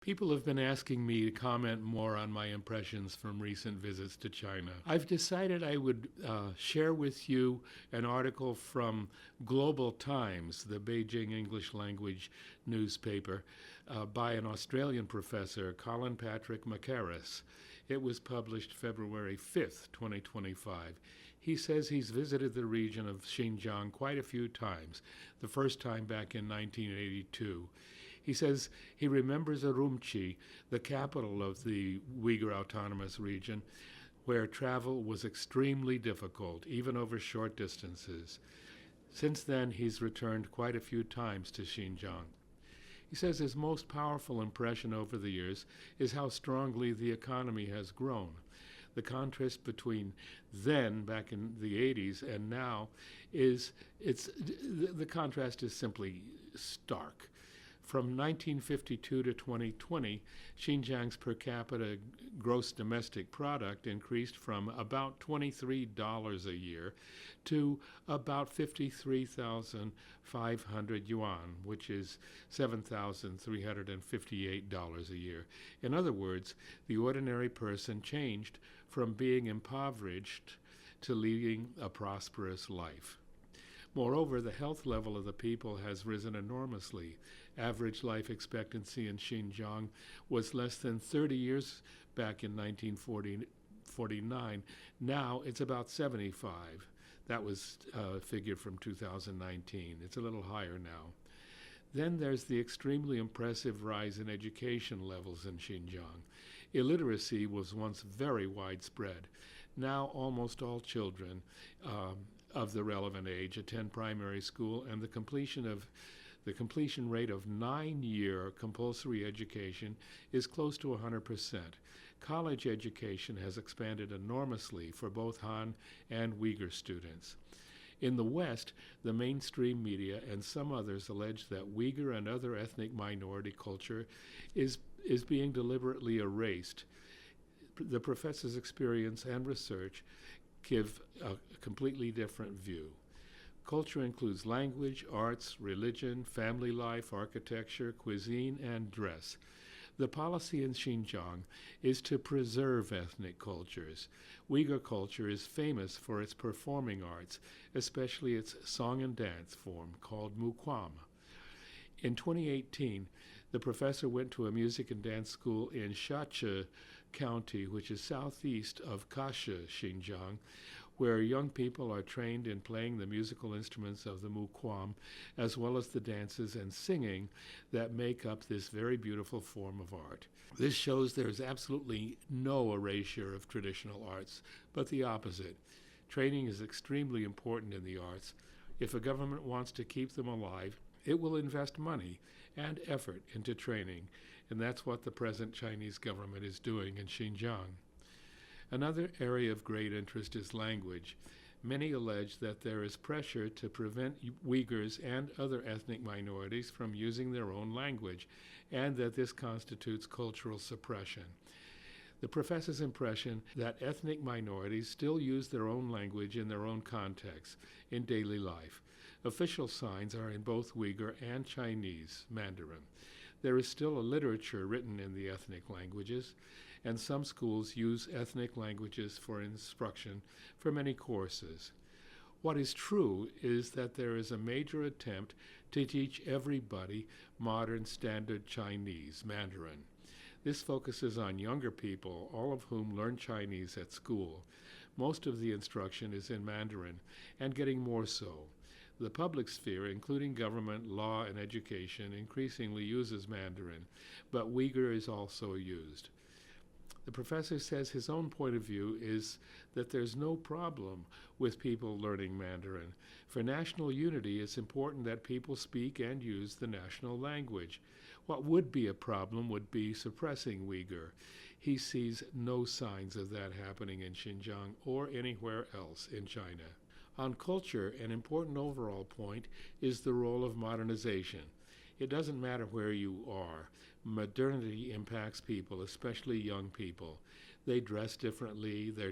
People have been asking me to comment more on my impressions from recent visits to China. I've decided I would share with you an article from Global Times, the Beijing English language newspaper, by an Australian professor, Colin Patrick Mackerras. It was published February 5th, 2025. He says he's visited the region of Xinjiang quite a few times, the first time back in 1982. He says he remembers Urumqi, the capital of the Uyghur Autonomous Region, where travel was extremely difficult, even over short distances. Since then, he's returned quite a few times to Xinjiang. He says his most powerful impression over the years is how strongly the economy has grown. The contrast between then, back in the 80s, and now the contrast is simply stark. From 1952 to 2020, Xinjiang's per capita gross domestic product increased from about $23 a year to about 53,500 yuan, which is $7,358 a year. In other words, the ordinary person changed from being impoverished to leading a prosperous life. Moreover, the health level of the people has risen enormously. Average life expectancy in Xinjiang was less than 30 years back in 1949. Now it's about 75. That was a figure from 2019. It's a little higher now. Then there's the extremely impressive rise in education levels in Xinjiang. Illiteracy was once very widespread. Now almost all children of the relevant age attend primary school, and the completion rate of 9-year compulsory education is close to 100%. College education has expanded enormously for both Han and Uyghur students. In the West, the mainstream media and some others allege that Uyghur and other ethnic minority culture is being deliberately erased. The professor's experience and research give a completely different view. Culture includes language, arts, religion, family life, architecture, cuisine, and dress. The policy in Xinjiang is to preserve ethnic cultures. Uyghur culture is famous for its performing arts, especially its song and dance form called muqam. In 2018, the professor went to a music and dance school in Shachi County, which is southeast of Kashi, Xinjiang, where young people are trained in playing the musical instruments of the muqam, as well as the dances and singing that make up this very beautiful form of art. This shows there is absolutely no erasure of traditional arts, but the opposite. Training is extremely important in the arts. If a government wants to keep them alive, it will invest money and effort into training, and that's what the present Chinese government is doing in Xinjiang. Another area of great interest is language. Many allege that there is pressure to prevent Uyghurs and other ethnic minorities from using their own language, and that this constitutes cultural suppression. The professor's impression that ethnic minorities still use their own language in their own context in daily life. Official signs are in both Uyghur and Chinese, Mandarin. There is still a literature written in the ethnic languages, and some schools use ethnic languages for instruction for many courses. What is true is that there is a major attempt to teach everybody modern standard Chinese, Mandarin. This focuses on younger people, all of whom learn Chinese at school. Most of the instruction is in Mandarin, and getting more so. The public sphere, including government, law, and education, increasingly uses Mandarin, but Uyghur is also used. The professor says his own point of view is that there's no problem with people learning Mandarin. For national unity, it's important that people speak and use the national language. What would be a problem would be suppressing Uyghur. He sees no signs of that happening in Xinjiang or anywhere else in China. On culture, an important overall point is the role of modernization. It doesn't matter where you are. Modernity impacts people, especially young people. They dress differently. Their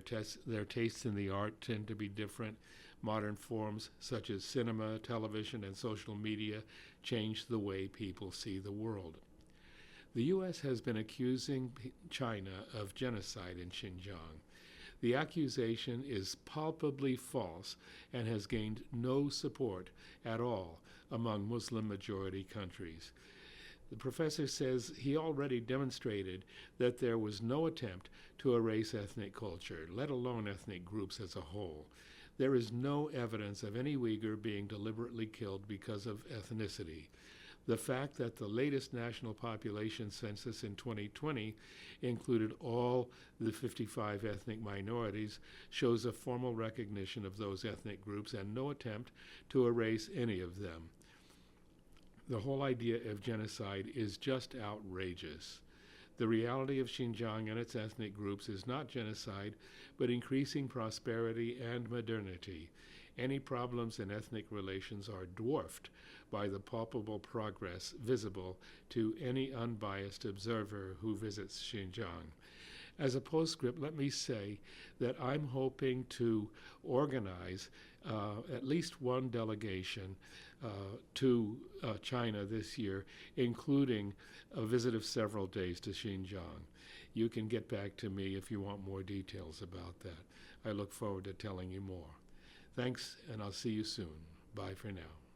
tastes in the art tend to be different. Modern forms such as cinema, television, and social media change the way people see the world. The U.S. has been accusing China of genocide in Xinjiang. The accusation is palpably false and has gained no support at all among Muslim-majority countries. The professor says he already demonstrated that there was no attempt to erase ethnic culture, let alone ethnic groups as a whole. There is no evidence of any Uyghur being deliberately killed because of ethnicity. The fact that the latest national population census in 2020 included all the 55 ethnic minorities shows a formal recognition of those ethnic groups and no attempt to erase any of them. The whole idea of genocide is just outrageous. The reality of Xinjiang and its ethnic groups is not genocide, but increasing prosperity and modernity. Any problems in ethnic relations are dwarfed by the palpable progress visible to any unbiased observer who visits Xinjiang. As a postscript, let me say that I'm hoping to organize at least one delegation to China this year, including a visit of several days to Xinjiang. You can get back to me if you want more details about that. I look forward to telling you more. Thanks, and I'll see you soon. Bye for now.